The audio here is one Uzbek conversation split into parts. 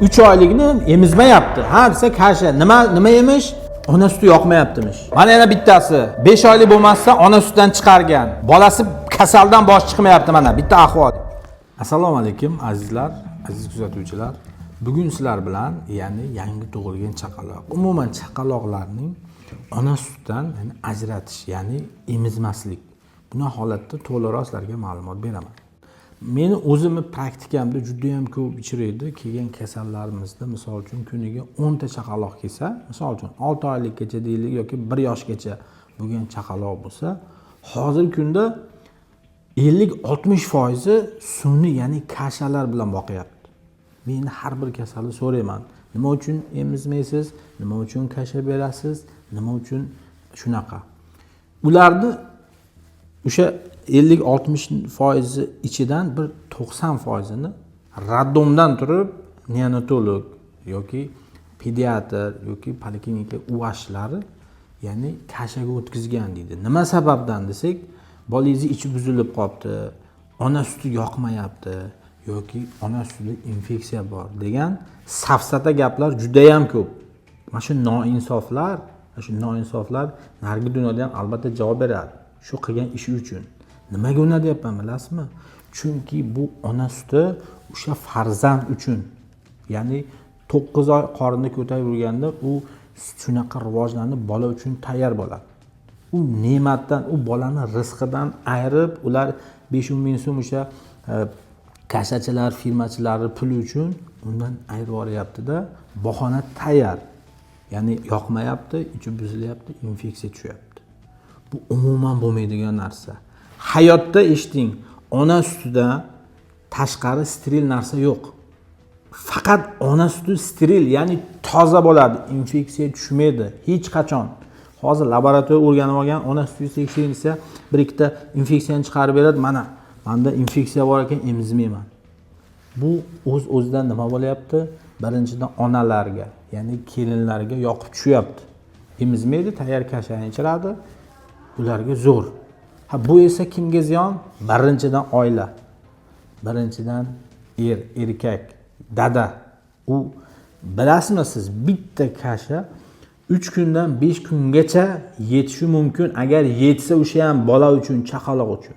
3 oylikni emizmayapti. Ha desa kasha, nima yemish? Ona suti yoqmayaptimish. Mana yana bittasi 5 oylik bo'lmasa ona sutidan chiqargan. Bolasi kasaldan bosh chiqmayapti mana bitta ahvol. Assalomu alaykum azizlar, aziz kuzatuvchilar. Bugun sizlar bilan ya'ni yangi tug'ilgan chaqaloq, umuman chaqaloqlarning ona sutidan ajratish, ya'ni emizmaslik. Buna holatda to'liqroq sizlarga ma'lumot beraman. Meni o'zimni praktikamda juda ham ko'p uchraydi. Kelgan kasallarimizda misol uchun kuniga 10 ta chaqaloq kelsa, misol uchun 6 oylikgacha deylik yoki 1 yoshgacha bo'lgan chaqaloq bo'lsa, hozirgi kunda 50-60% sun'iy, ya'ni kashalar bilan boqyapti. Men har bir kasalni so'rayman. Nima uchun emizmaysiz? Nima uchun kasha berasiz? Nima uchun shunaqa? Ularni o'sha 50-60% ichidan bir 90%ni raddomdan turib neonatolog yoki pediatr yoki poliklinika UH'lari ya'ni kashaga o'tkazgan deydi. Nima sababdan desak, bolangizni ichi buzilib qolibdi, ona suti yoqmayapti yoki ona sutida infeksiya bor degan safsata gaplar juda ham ko'p. Mana shu noinsoflar narigi dunyoda ham albatta javob beradi. Shu qilgan ishi uchun. Nimaga uni deyapman bilasizmi? Chunki bu ona suti o'sha farzand uchun. Ya'ni 9 oy qornida ko'tarib yurganda u shunaqa rivojlanib bola uchun tayyor bo'ladi. U ne'matdan, u bolani rizqidan ayirib, ular 5-10 ming so'm o'sha kashachilar, firmachilari puli uchun undan ayirib yuboryapti-da, bahona tayyor. Ya'ni yoqmayapti, ichi buzilyapti, infeksiya tushyapti. Bu umuman bo'lmaydigan narsa. Hayotda eshiting, ona sutida tashqari steril narsa yo'q. Faqat ona suti steril, ya'ni toza bo'ladi, infeksiya tushmaydi hech qachon. Hozir laboratoriya o'rganib olgan ona suti tekshirilsa, bir ikkita infeksiyani chiqarib beradi. Menda infeksiya bor ekan, emizmayman. Bu o'z-o'zidan nima bo'lyapti? Birinchidan onalarga, ya'ni kelinlarga yoqib tushyapti. Emizmaydi, tayyor kashani ichiradi. Ularga zo'r. Bu esa kimga ziyon? Birinchidan oila. Birinchidan erkak, dada. U bilasizmi siz, bitta kasha 3 kundan 5 kungacha yetishi mumkin. Agar yetsa o'sha ham bola uchun, chaqaloq uchun.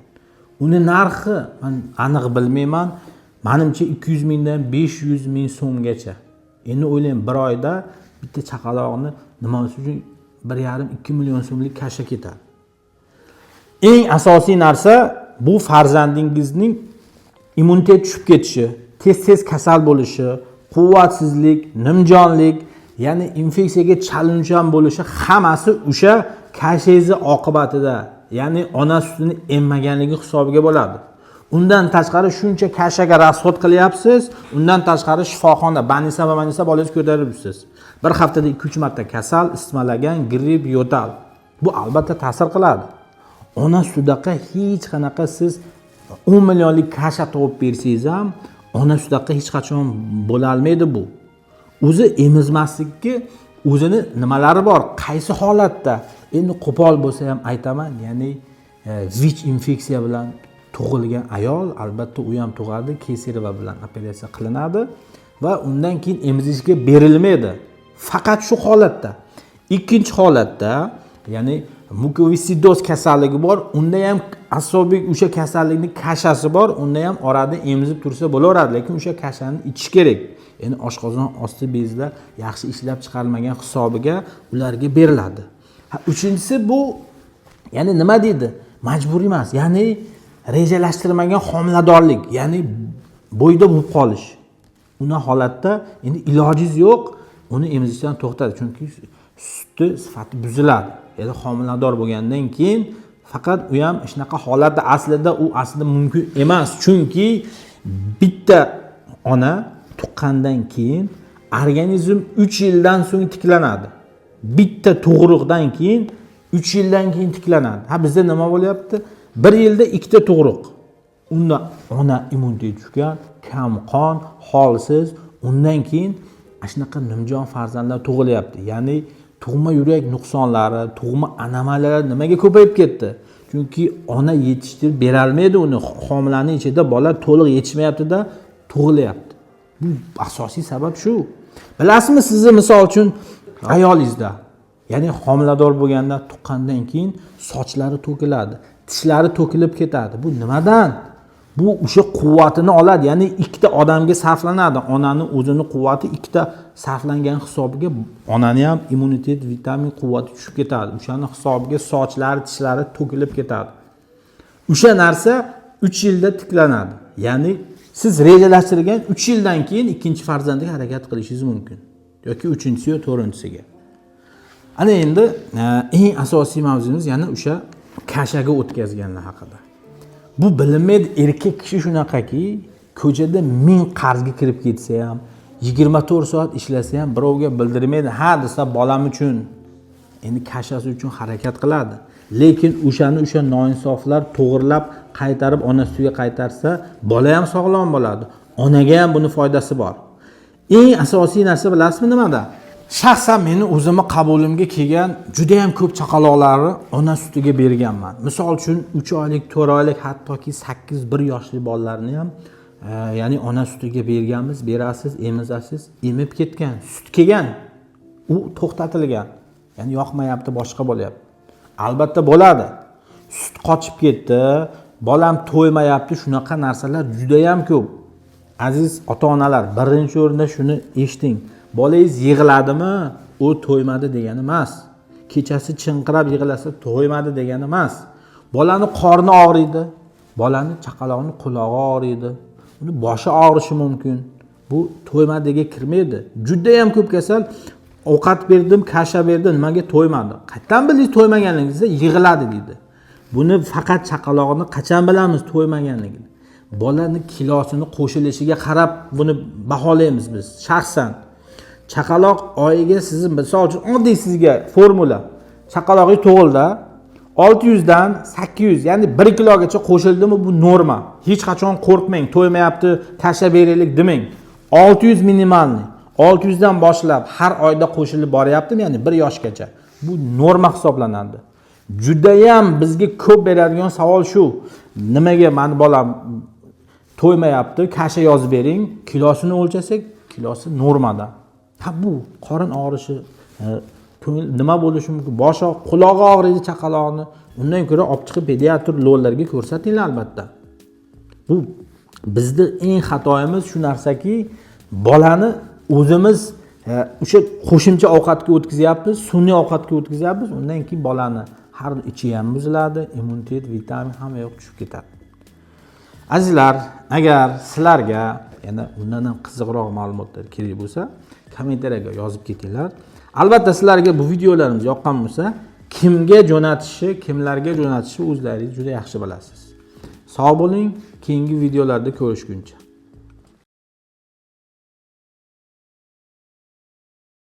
Uni narxi men aniq bilmayman. Menimcha 200 mingdan 500 ming so'mgacha. Endi o'ylang, bir oyda bitta chaqaloqni nima uchun 1,5-2 million so'mlik kasha ketadi. Eng asosiy narsa bu farzandingizning immunitet tushib ketishi, tez kasal bo'lishi, quvvatsizlik, nimjonlik, ya'ni infeksiyaga chalinuvchan bo'lishi hammasi o'sha kashangiz oqibatida, ya'ni ona sutini emmaganligi hisobiga bo'ladi. Undan tashqari shuncha kashaga rasxod qilyapsiz, undan tashqari shifoxona, banisa bolangizni ko'tarib yuribsiz. Bir haftada 2-3 marta kasal, isitmalagan, gripp, yo'tal. Bu albatta ta'sir qiladi. Ona sutidaqa hech qanaqa siz 10 millionlik kasha topib bersangiz ham ona sutidaqa hech qachon bo'la olmaydi bu. O'zi emizmaslikka o'zini nimalari bor, qaysi holatda? Endi qo'pol bo'lsa ham aytaman, ya'ni VICH infeksiya bilan tug'ilgan ayol albatta u ham tug'adi, kesareva bilan operatsiya qilinadi va undan keyin emizishga berilmaydi. Faqat shu holatda. Ikkinchi holatda, ya'ni mukovissidoz kasalligi bor, unda ham asobiy o'sha kasallikning kashasi bor, unda ham orada emizib tursa bo'laveradi, lekin o'sha kashani ichish kerak. Endi oshqozon osti bezda yaxshi ishlab chiqarilmagan hisobiga ularga beriladi. Uchinchisi bu, ya'ni nima deydi? Majburiy emas, ya'ni rejalashtirilmagan homiladorlik, ya'ni bo'yda bo'lib qolish. Uni holatda endi ilojingiz yo'q, uni emizishdan to'xtadi, chunki suti sifati buziladi. Ya'ni homilador bo'lgandan keyin faqat u ham shunaqa holatda aslida mumkin emas, chunki bitta ona tuqqandan keyin organizm 3 yildan so'ng tiklanadi. Bitta tug'ruqdan keyin 3 yildan keyin tiklanadi. Bizda nima bo'lyapti? 1 yilda 2 ta tug'ruq. Unda ona immuniteti tushgan, kam qon, holsiz, undan keyin shunaqa nimjon farzandlar tug'ilyapti. Ya'ni tug'ma yurak nuqsonlari, tug'ma anomaliyalari nimaga ko'payib ketdi? Chunki ona yetishtirib bera olmaydi uni. Homilaning ichida bola to'liq yetishmayapti-da, tug'ilyapti. Bu asosiy sabab shu. Bilasizmi, sizni misol uchun ayolingizda, ya'ni homilador bo'lganda tuqqandan keyin sochlari to'kiladi, tishlari to'kilib ketadi. Bu nimadan? Bu o'sha quvvatini oladi, ya'ni ikkita odamga sarflanadi. Onaning o'zini quvvati ikkita sarflangan hisobiga onaning ham immunitet, vitamin, quvvati tushib ketadi. O'shaning hisobiga sochlari, tishlari to'kilib ketadi. O'sha narsa 3 yilda tiklanadi. Ya'ni siz rejalashtirgan 3 yildan keyin ikkinchi farzandga harakat qilishingiz mumkin yoki 3-chi yo 4-chisiga. Ana endi eng asosiy mavzumiz yana o'sha kashaga o'tkazganlar haqida. Bu bilinmaydi, erkak kishi shunaqaki, ko'chada 1000 qarzga kirib ketsa ham, 24 soat ishlasa ham birovga bildirmaydi. Ha desa bolam uchun, endi kashasi uchun harakat qiladi. Lekin o'sha noinsoflar to'g'irlab qaytarib ona sutiga qaytarsa, bola ham sog'lom bo'ladi. Onaga ham buni foydasi bor. Eng asosiy narsa bilasizmi nimada? Shaxsan meni o'zimni qabulimga kelgan juda ham ko'p chaqaloqlarni ona sutiga berganman. Misol uchun 3 oylik, 4 oylik, hattoki 8-1 yoshli bolalarni ham ya'ni ona sutiga berganmiz, berasiz, emizasiz, emib ketgan, sut kelgan, u to'xtatilgan. Ya'ni yoqmayapti, boshqa bo'lyapti. Albatta bo'ladi. Sut qochib ketdi, bolam to'ymayapti, shunaqa narsalar juda ham ko'p. Aziz ota-onalar, birinchi o'rinda shuni eshiting. Bolangiz yig'ladimi, u to'ymadi degani emas. Kechasi chinqirab yig'lasa to'ymadi degani emas. Bolani qorni og'riydi, bolani chaqaloqning qulog'i og'riydi, uni boshi og'rishi mumkin. Bu to'ymadiga kirmaydi. Juda ham ko'p kasal ovqat berdim, kasha berdim, nimaga to'ymadi? Qayerdan bildingiz to'ymaganligingizda? Yig'ladi deydi. Buni faqat chaqaloqni qachon bilamiz to'ymaganligini? Bolani kilosini qo'shilishiga qarab buni baholaymiz biz. Shaxsan chaqaloq oyiga siz misol uchun oddiy sizga formula. Chaqaloqi tug'ildi, 600 dan 800, ya'ni 1 kilogacha qo'shildimi bu norma. Hech qachon qo'rqmang, to'ymayapti, tashlab beraylik demang. 600 minimalni. 600 dan boshlab har oyda qo'shilib boryaptimi, ya'ni 1 yoshgacha. Bu norma hisoblanadi. Juda ham bizga ko'p beradigan savol shu. Nimaga meni bolam to'ymayapti, kasha yozib bering, kilosini o'lchasak, kilosi normada. Ha bu qorin og'rishi, nima bo'lishi mumkin? Boshi, qulog'i og'riydi chaqaloqni. Undan ko'ra olib chiqib pediatr lo'llarga ko'rsatinglar albatta. Bu bizning eng xatoyimiz shu narsaki, bolani o'zimiz o'sha qo'shimcha ovqatga o'tkazyapmiz, sun'iy ovqatga o'tkazyapmiz. Undan keyin bolani har ichi ham buziladi, immunitet, vitamin hamma yoq tushib ketadi. Azizlar, agar sizlarga yana undan ham qiziqroq ma'lumotlar kerak bo'lsa, kommentariyaga yozib ketinglar. Albatta sizlarga bu videolarimiz yoqqan bo'lsa, kimga jo'natishni, kimlarga jo'natishni o'zlaringiz juda yaxshi bilasiz. Sog' bo'ling, keyingi videolarda ko'rishguncha.